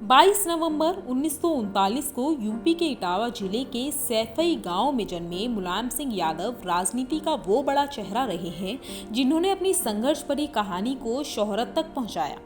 22 नवंबर 1939 को यूपी के इटावा जिले के सैफई गांव में जन्मे मुलायम सिंह यादव राजनीति का वो बड़ा चेहरा रहे हैं जिन्होंने अपनी संघर्ष भरी कहानी को शोहरत तक पहुंचाया।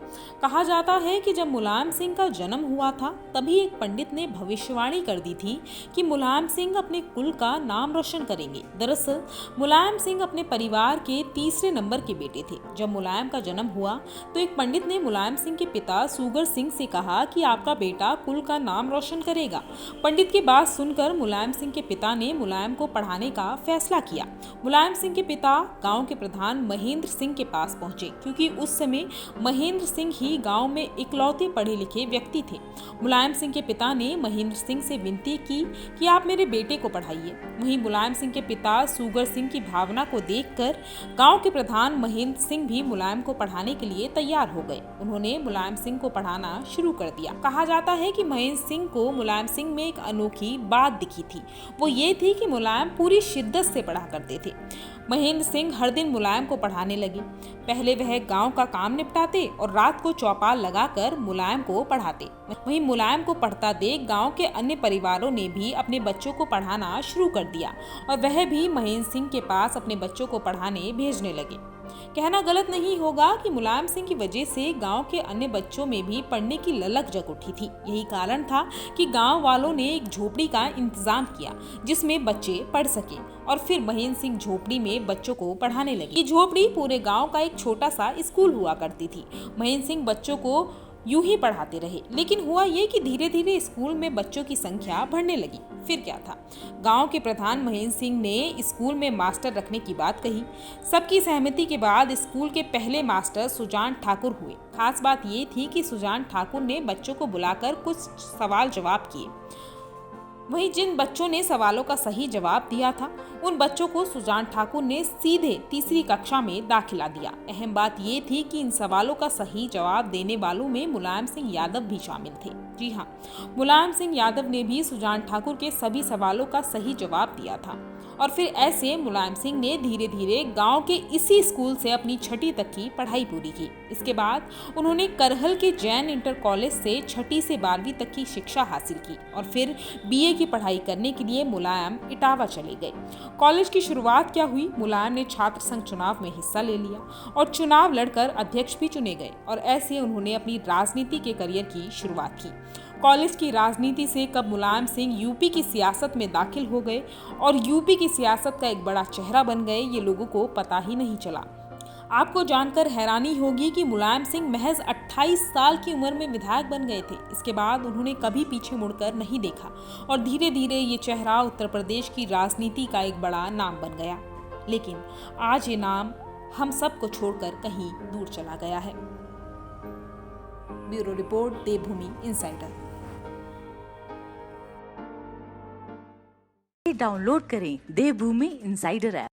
कहा जाता है कि जब मुलायम सिंह का जन्म हुआ था तभी एक पंडित ने भविष्यवाणी कर दी थी कि मुलायम सिंह अपने कुल का नाम रोशन करेंगे। दरअसल मुलायम सिंह अपने परिवार के तीसरे नंबर के बेटे थे। जब मुलायम का जन्म हुआ तो एक पंडित ने मुलायम सिंह के पिता सुगर सिंह से कहा कि आपका बेटा कुल का नाम रोशन करेगा। पंडित की बात सुनकर मुलायम सिंह के पिता ने मुलायम को पढ़ाने का फैसला किया। मुलायम सिंह के पिता गांव के प्रधान महेंद्र सिंह के पास पहुंचे क्योंकि उस समय महेंद्र सिंह ही गांव में इकलौते पढ़े लिखे व्यक्ति थे। मुलायम सिंह के पिता ने महेंद्र सिंह से विनती की कि आप मेरे बेटे को पढ़ाइए। वहीं मुलायम सिंह के पिता सुगर सिंह की भावना को देखकर गांव के प्रधान महेंद्र सिंह भी मुलायम को पढ़ाने के लिए तैयार हो गए। उन्होंने मुलायम सिंह को पढ़ाना शुरू कर दिया। कहा जाता है कि महेंद्र सिंह को मुलायम सिंह में एक अनोखी बात दिखी थी। वो ये थी कि मुलायम पूरी शिद्दत से पढ़ा करते थे। महेंद्र सिंह हर दिन मुलायम को पढ़ाने लगे। पहले वह गांव का काम निपटाते और रात को चौपाल लगाकर मुलायम को पढ़ाते। वहीं मुलायम को पढ़ता देख गांव के अन्य परिवारों ने भी अपने बच्चों को पढ़ाना शुरू कर दिया और वह भी महेंद्र सिंह के पास अपने बच्चों को पढ़ाने भेजने लगे। कहना गलत नहीं होगा कि मुलायम सिंह की वजह से गांव के अन्य बच्चों में भी पढ़ने की ललक जग उठी थी। यही कारण था कि गांव वालों ने एक झोपड़ी का इंतजाम किया जिसमें बच्चे पढ़ सके और फिर महेंद्र सिंह झोपड़ी में बच्चों को पढ़ाने लगे। ये झोपड़ी पूरे गांव का एक छोटा सा स्कूल हुआ करती थी। महेंद्र सिंह बच्चों को यूं ही पढ़ाते रहे, लेकिन हुआ ये कि धीरे धीरे स्कूल में बच्चों की संख्या बढ़ने लगी। फिर क्या था, गांव के प्रधान महेंद्र सिंह ने स्कूल में मास्टर रखने की बात कही। सबकी सहमति के बाद स्कूल के पहले मास्टर सुजान ठाकुर हुए। खास बात ये थी कि सुजान ठाकुर ने बच्चों को बुलाकर कुछ सवाल जवाब किए। वहीं जिन बच्चों ने सवालों का सही जवाब दिया था उन बच्चों को सुजान ठाकुर ने सीधे तीसरी कक्षा में दाखिला दिया। अहम बात ये थी कि इन सवालों का सही जवाब देने वालों में मुलायम सिंह यादव भी शामिल थे। जी हाँ, मुलायम सिंह यादव ने भी सुजान ठाकुर के सभी सवालों का सही जवाब दिया था और फिर ऐसे मुलायम सिंह ने धीरे धीरे गांव के इसी स्कूल से अपनी 6ठी तक की पढ़ाई पूरी की। इसके बाद उन्होंने करहल के जैन इंटर कॉलेज से 6ठी से 12वीं तक की शिक्षा हासिल की और फिर बीए की पढ़ाई करने के लिए मुलायम इटावा चले गए। कॉलेज की शुरुआत क्या हुई, मुलायम ने छात्र संघ चुनाव में हिस्सा ले लिया और चुनाव लड़कर अध्यक्ष भी चुने गए और ऐसे उन्होंने अपनी राजनीति के करियर की शुरुआत की। कॉलेज की राजनीति से कब मुलायम सिंह यूपी की सियासत में दाखिल हो गए और यूपी की सियासत का एक बड़ा चेहरा बन गए, ये लोगों को पता ही नहीं चला। आपको जानकर हैरानी होगी कि मुलायम सिंह महज 28 साल की उम्र में विधायक बन गए थे। इसके बाद उन्होंने कभी पीछे मुड़कर नहीं देखा और धीरे धीरे ये चेहरा उत्तर प्रदेश की राजनीति का एक बड़ा नाम बन गया। लेकिन आज ये नाम हम सबको छोड़कर कहीं दूर चला गया है। ब्यूरो रिपोर्ट, देवभूमि इनसाइडर। डाउनलोड करें देवभूमि इनसाइडर ऐप।